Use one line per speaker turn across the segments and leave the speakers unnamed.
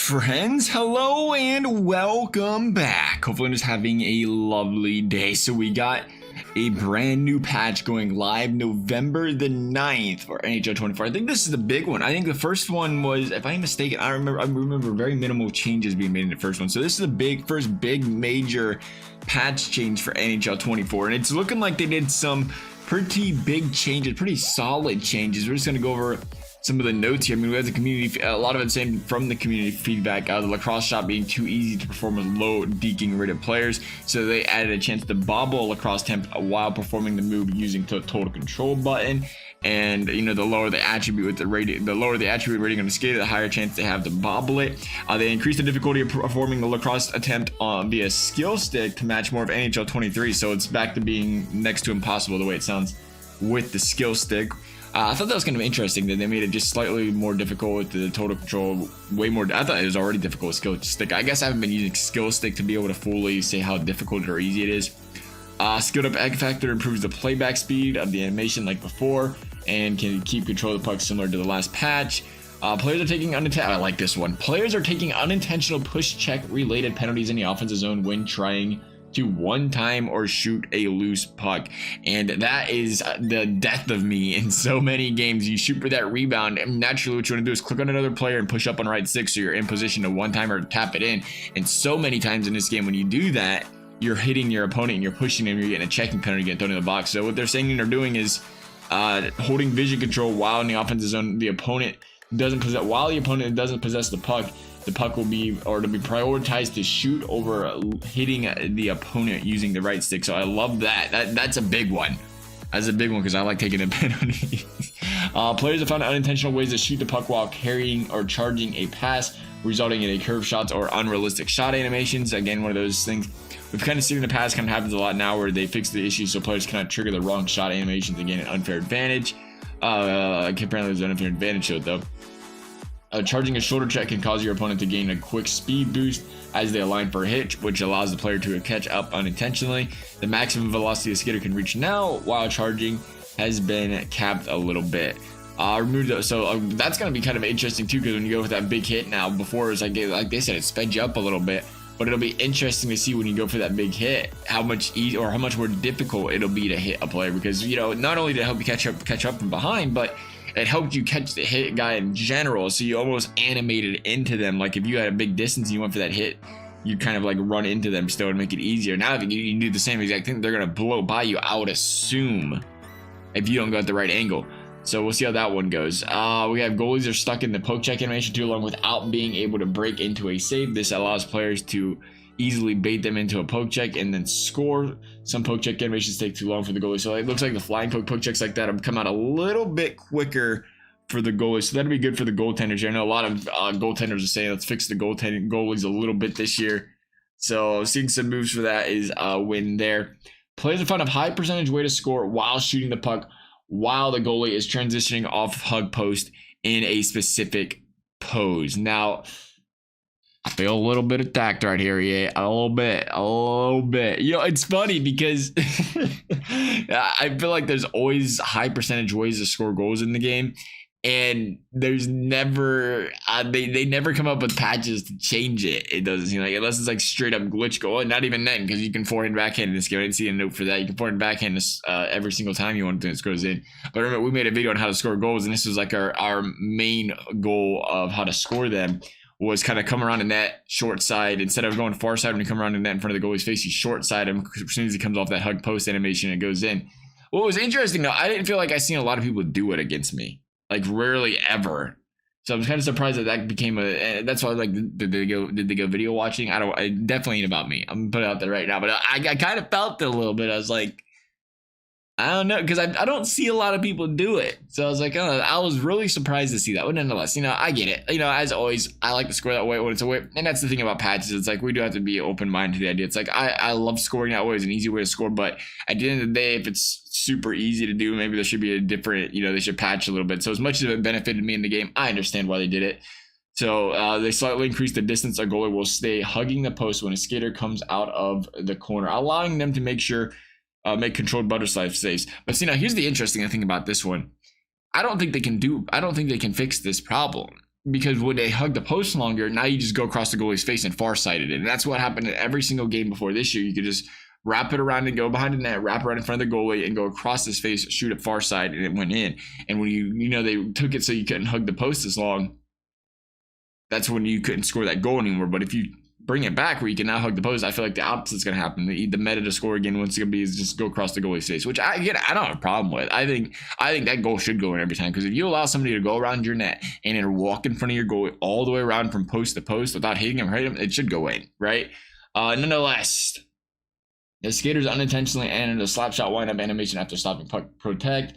Friends, hello and welcome back. Hopefully I'm just having a lovely day. So we got a brand new patch going live November the 9th for NHL 24. I think this is the big one. I think the first one was, if I'm mistaken, I remember very minimal changes being made in the first one. So this is the first big major patch change for NHL 24. And it's looking like they did some pretty big changes, pretty solid changes. We're just going to go over some of the notes here. I mean, we have the community, a lot of it saying from the community feedback, the lacrosse shot being too easy to perform with low deking rated players, so they added a chance to bobble a lacrosse temp while performing the move using the total control button. And the lower the attribute with the rating, the lower the attribute rating on the skater, the higher chance they have to bobble it. They increased the difficulty of performing the lacrosse attempt via skill stick to match more of NHL 23, so it's back to being next to impossible the way it sounds with the skill stick. I thought that was kind of interesting that they made it just slightly more difficult with the total control, way more. I thought it was already difficult with skill stick. I guess I haven't been using skill stick to be able to fully say how difficult or easy it is. Skilled up egg factor improves the playback speed of the animation like before and can keep control of the puck similar to the last patch. Players are taking I like this one. Players are taking unintentional push check related penalties in the offensive zone when trying to one time or shoot a loose puck, and that is the death of me in so many games. You shoot for that rebound, and naturally what you want to do is click on another player and push up on right stick so you're in position to one time or tap it in. And so many times in this game when you do that, you're hitting your opponent and you're pushing him, you're getting a checking penalty, getting thrown in the box. So what they're saying they're doing is holding vision control while in the offensive zone. The opponent doesn't possess the puck, the puck will be prioritized to shoot over hitting the opponent using the right stick. So I love that. That's a big one. That's a big one because I like taking a penalty. Players have found unintentional ways to shoot the puck while carrying or charging a pass, resulting in a curve shots or unrealistic shot animations. Again, one of those things we've kind of seen in the past kind of happens a lot now, where they fix the issue so players cannot trigger the wrong shot animations and gain an unfair advantage. Apparently there's an unfair advantage to it though. Charging a shoulder check can cause your opponent to gain a quick speed boost as they align for a hit, which allows the player to catch up unintentionally. The maximum velocity a skater can reach now while charging has been capped a little bit. So that's going to be kind of interesting too, because when you go with that big hit now, before it's like they said, it sped you up a little bit, but it'll be interesting to see when you go for that big hit how much easy or how much more difficult it'll be to hit a player, because not only to help you catch up from behind, but it helped you catch the hit guy in general, so you almost animated into them. Like if you had a big distance and you went for that hit, you kind of like run into them still and make it easier. Now if you can do the same exact thing, they're gonna blow by you, I would assume, if you don't go at the right angle. So we'll see how that one goes. We have goalies are stuck in the poke check animation too long without being able to break into a save. This allows players to easily bait them into a poke check and then score. Some poke check animations take too long for the goalie, so it looks like the flying poke checks like that have come out a little bit quicker for the goalies, so that'll be good for the goaltenders here. I know a lot of goaltenders are saying let's fix the goalies a little bit this year, so seeing some moves for that is a win there. Players have found a high percentage way to score while shooting the puck while the goalie is transitioning off hug post in a specific pose. Now I feel a little bit attacked right here, yeah, a little bit. It's funny because I feel like there's always high percentage ways to score goals in the game, and there's never they never come up with patches to change it. It doesn't seem like, unless it's like straight up glitch goal, and not even then, because you can forehand backhand in this game. I didn't see a note for that. You can forehand backhand this every single time you want to, it goes in. But remember, we made a video on how to score goals, and this was like our main goal of how to score them, was kind of come around the net short side. Instead of going far side, when you come around the net in front of the goalie's face, you short side him. As soon as he comes off that hug post animation, it goes in. What was interesting though, I didn't feel like I seen a lot of people do it against me, like rarely ever. So I'm kind of surprised that became that's why I was like, did they go video watching? I definitely ain't about me. I'm gonna put it out there right now, but I kind of felt it a little bit. I was like, I don't know, because I don't see a lot of people do it. So I was like, oh, I was really surprised to see that. But nonetheless, I get it. As always, I like to score that way when it's a way. And that's the thing about patches. It's like we do have to be open-minded to the idea. It's like I love scoring that way. It's an easy way to score. But at the end of the day, if it's super easy to do, maybe there should be a different, they should patch a little bit. So as much as it benefited me in the game, I understand why they did it. So they slightly increased the distance a goalie will stay hugging the post when a skater comes out of the corner, allowing them to make make controlled butterfly saves. But see, now here's the interesting thing about this one. I don't think they can fix this problem. because when they hug the post longer, now you just go across the goalie's face and far-sighted it. And that's what happened in every single game before this year. You could just wrap it around and go behind the net, wrap around in front of the goalie and go across his face, shoot it far side, and it went in. And when they took it so you couldn't hug the post as long, that's when you couldn't score that goal anymore. But if you bring it back where you can now hug the post, I feel like the opposite's going to happen. The meta to score again, what's going to be is just go across the goalie's face, which I don't have a problem with. I think that goal should go in every time, because if you allow somebody to go around your net and then walk in front of your goalie all the way around from post to post without hitting him, it should go in, right? Nonetheless, the skaters unintentionally ended a slap shot wind-up animation after stopping puck protect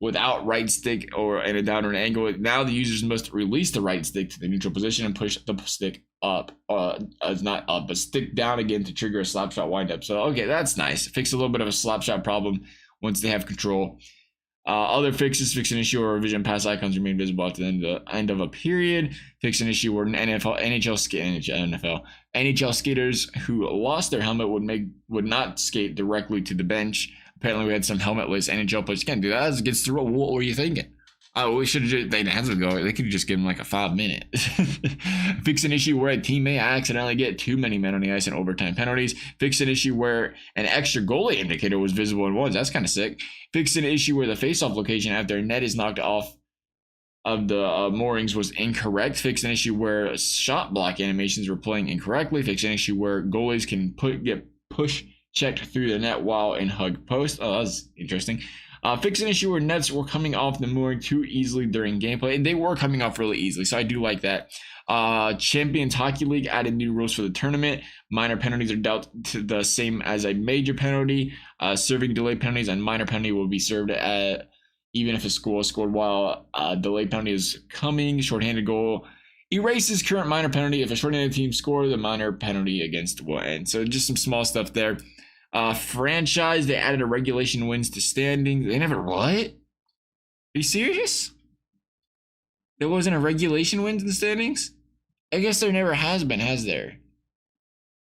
without right stick or in a downward angle. Now the users must release the right stick to the neutral position and push the stick up, not up, but stick down again to trigger a slap shot wind up. So, okay, that's nice. Fix a little bit of a slap shot problem once they have control. Other fixes: fix an issue where vision pass icons remain visible at the end of a NHL. Fix an issue where NHL skaters who lost their helmet would not skate directly to the bench. Apparently, we had some helmetless NHL players. You can't do that. That gets through. What were you thinking? Oh, we should have just, they didn't have to go. They could just give him like a 5-minute. Fix an issue where a teammate accidentally get too many men on the ice and overtime penalties. Fix an issue where an extra goalie indicator was visible in ones. That's kind of sick. Fix an issue where the face-off location after a net is knocked off of the moorings was incorrect. Fix an issue where shot block animations were playing incorrectly. Fix an issue where goalies can get push checked through the net while in hug post. Oh, that's interesting. Fix an issue where nets were coming off the mooring too easily during gameplay, and they were coming off really easily, so I do like that. Champions Hockey League added new rules for the tournament. Minor penalties are dealt to the same as a major penalty. Serving delay penalties and minor penalty will be served at even if a goal is scored while delay penalty is coming. Shorthanded goal erases current minor penalty. If a shorthanded team score, the minor penalty against will end. So just some small stuff there. Franchise, they added a regulation wins to standings. They never, what? Are you serious? There wasn't a regulation wins in the standings? I guess there never has been, has there?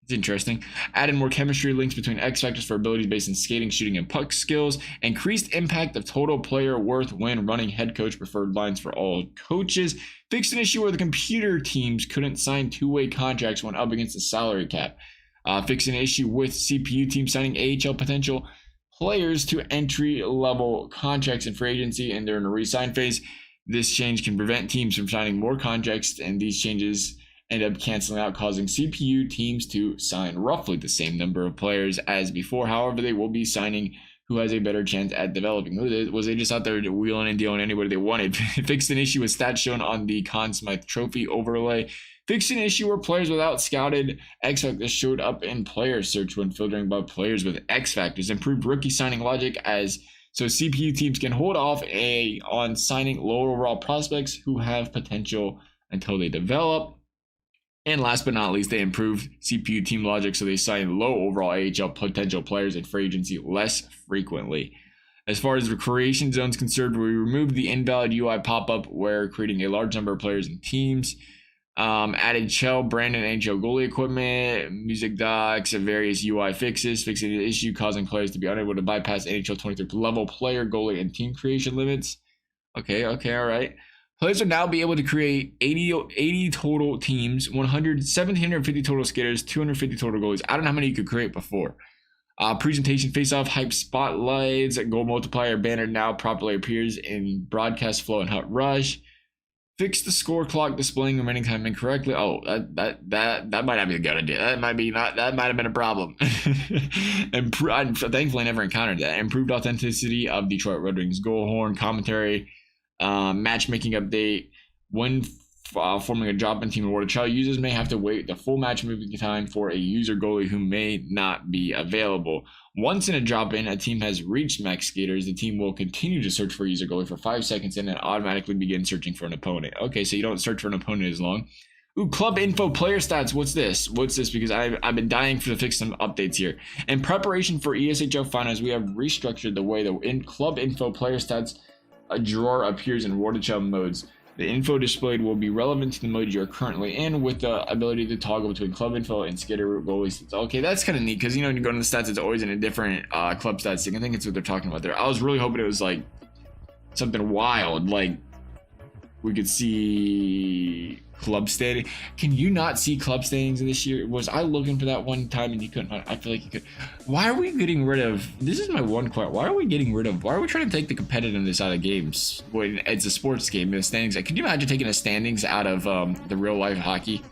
It's interesting. Added more chemistry links between X factors for abilities based on skating, shooting, and puck skills. Increased impact of total player worth when running head coach preferred lines for all coaches. Fixed an issue where the computer teams couldn't sign two-way contracts when up against the salary cap. Fix an issue with CPU teams signing AHL potential players to entry-level contracts in free agency and they're in a re-sign phase. This change can prevent teams from signing more contracts, and these changes end up canceling out, causing CPU teams to sign roughly the same number of players as before. However, they will be signing who has a better chance at developing. Was they just out there wheeling and dealing anybody they wanted? Fixed an issue with stats shown on the Conn Smythe Trophy overlay. Fixed an issue where players without scouted X factors showed up in player search when filtering by players with X factors. Improved rookie signing logic so CPU teams can hold off on signing lower overall prospects who have potential until they develop. And last but not least, they improved CPU team logic so they sign low overall AHL potential players in free agency less frequently. As far as the creation zones concerned, we removed the invalid UI pop-up where creating a large number of players and teams. Added Chel, Brandon, NHL goalie equipment, music docs, and various UI fixes, fixing the issue causing players to be unable to bypass NHL 23 level player, goalie, and team creation limits. Okay, all right. Players will now be able to create 80 total teams, 1,750 total skaters, 250 total goalies. I don't know how many you could create before. Presentation face-off, hype spotlights, goal multiplier banner now properly appears in broadcast flow and hot rush. Fix the score clock displaying remaining time incorrectly. Oh, that might not be a good idea. That might have been a problem. Thankfully, I never encountered that. Improved authenticity of Detroit Red Wings goal horn commentary. Matchmaking update. When forming a drop-in team awarded child, users may have to wait the full matchmaking time for a user goalie who may not be available. Once in a drop-in, a team has reached max skaters, the team will continue to search for a user goalie for 5 seconds and then automatically begin searching for an opponent. Okay, so you don't search for an opponent as long. Ooh, club info player stats. What's this? Because I've been dying to fix some updates here. In preparation for ESHL finals, we have restructured the way the club info player stats drawer appears in War to Child modes. The info displayed will be relevant to the mode you're currently in, with the ability to toggle between club info and skater goalies. Okay, that's kind of neat, because when you go to the stats, it's always in a different club stats thing. I think it's what they're talking about there. I was really hoping it was like something wild, like We could see club standing. Can you not see club standings this year? Was I looking for that one time and you couldn't? I feel like you could. Why are we getting rid of? This is my one question. Why are we getting rid of? Why are we trying to take the competitiveness out of games when it's a sports game? The standings. Could you imagine taking the standings out of the real life hockey?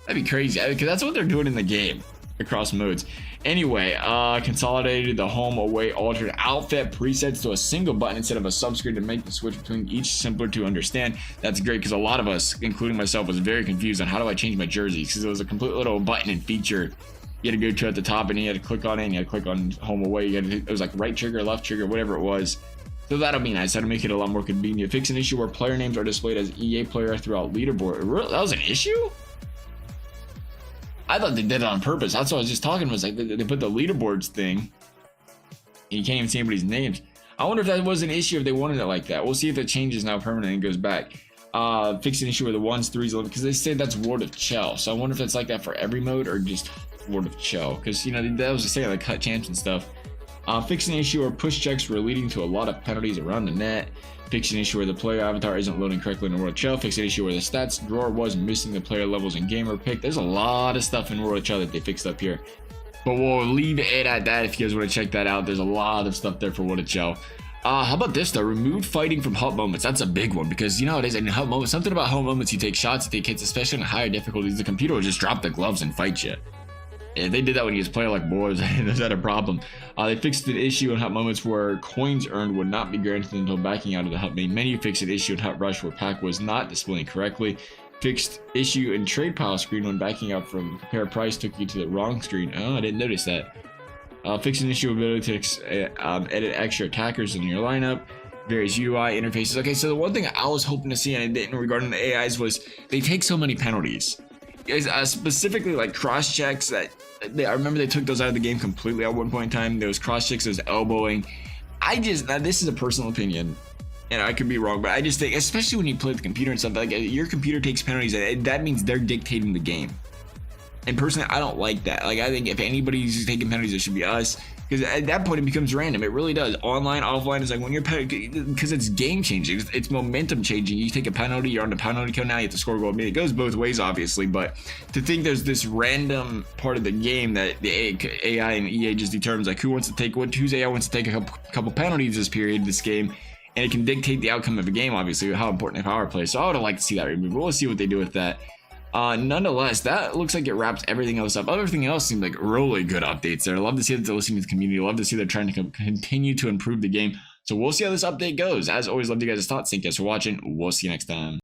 That'd be crazy because that's what they're doing in the game across modes. Anyway, consolidated the home away altered outfit presets to a single button instead of a subscreen to make the switch between each simpler to understand. That's great because a lot of us, including myself, was very confused on how do I change my jerseys because it was a complete little button and feature you had to go to at the top and you had to click on it and you had to click on home away. It was like right trigger, left trigger, whatever it was. So that'll be nice. That'll make it a lot more convenient. Fix an issue where player names are displayed as EA player throughout leaderboard. That was an issue? I thought they did it on purpose. That's what I was just talking about. Was like they put the leaderboards thing, and you can't even see anybody's names. I wonder if that was an issue if they wanted it like that. We'll see if it changes now permanently and goes back. Fix an issue with the 1s, 3s, 11, because they say that's Ward of Chel. So I wonder if that's like that for every mode or just Ward of Chel. Because, you know, that was the same like cut champs and stuff. Fix an issue where push checks were leading to a lot of penalties around the net. Fix an issue where the player avatar isn't loading correctly in World of Chel. Fix an issue where the stats drawer was missing the player levels and gamer pick. There's a lot of stuff in World of Chel that they fixed up here. But we'll leave it at that if you guys want to check that out. There's a lot of stuff there for World of Chel. How about this though? Removed fighting from HUT moments. That's a big one because you know it is in HUT moments. Something about HUT moments, you take shots, you take hits, especially in higher difficulties. The computer will just drop the gloves and fight you. If they did that when you just play like boys, is that a problem? They fixed an issue in HUT moments where coins earned would not be granted until backing out of the HUT main menu. Fixed an issue in HUT rush where pack was not displaying correctly. Fixed issue in trade pile screen when backing out from compare price took you to the wrong screen. Oh, I didn't notice that. Fixed an issue ability to edit extra attackers in your lineup. Various UI interfaces. Okay, so the one thing I was hoping to see and I didn't regarding the AIs was they take so many penalties. Specifically like cross checks that I remember they took those out of the game completely at one point in time. There was cross checks, there was elbowing. Now this is a personal opinion and I could be wrong, but I just think especially when you play the computer and stuff, like your computer takes penalties, that means they're dictating the game. And personally, I don't like that. Like I think if anybody's taking penalties, it should be us. Because at that point, it becomes random. It really does. Online, offline is like when you're because it's game changing. It's momentum changing. You take a penalty, you're on the penalty kill now. You have to score a goal. I mean, it goes both ways, obviously. But to think there's this random part of the game that the AI and EA just determines like whose AI wants to take a couple penalties this period, this game, and it can dictate the outcome of a game. Obviously, how important a power play. So I would like to see that removed. We'll see what they do with that. Nonetheless, that looks like it wraps everything else up. Everything else seemed like really good updates there. I love to see that they're listening to the community. I love to see they're trying to continue to improve the game. So we'll see how this update goes. As always, love you guys' thoughts. Thank you guys for watching. We'll see you next time.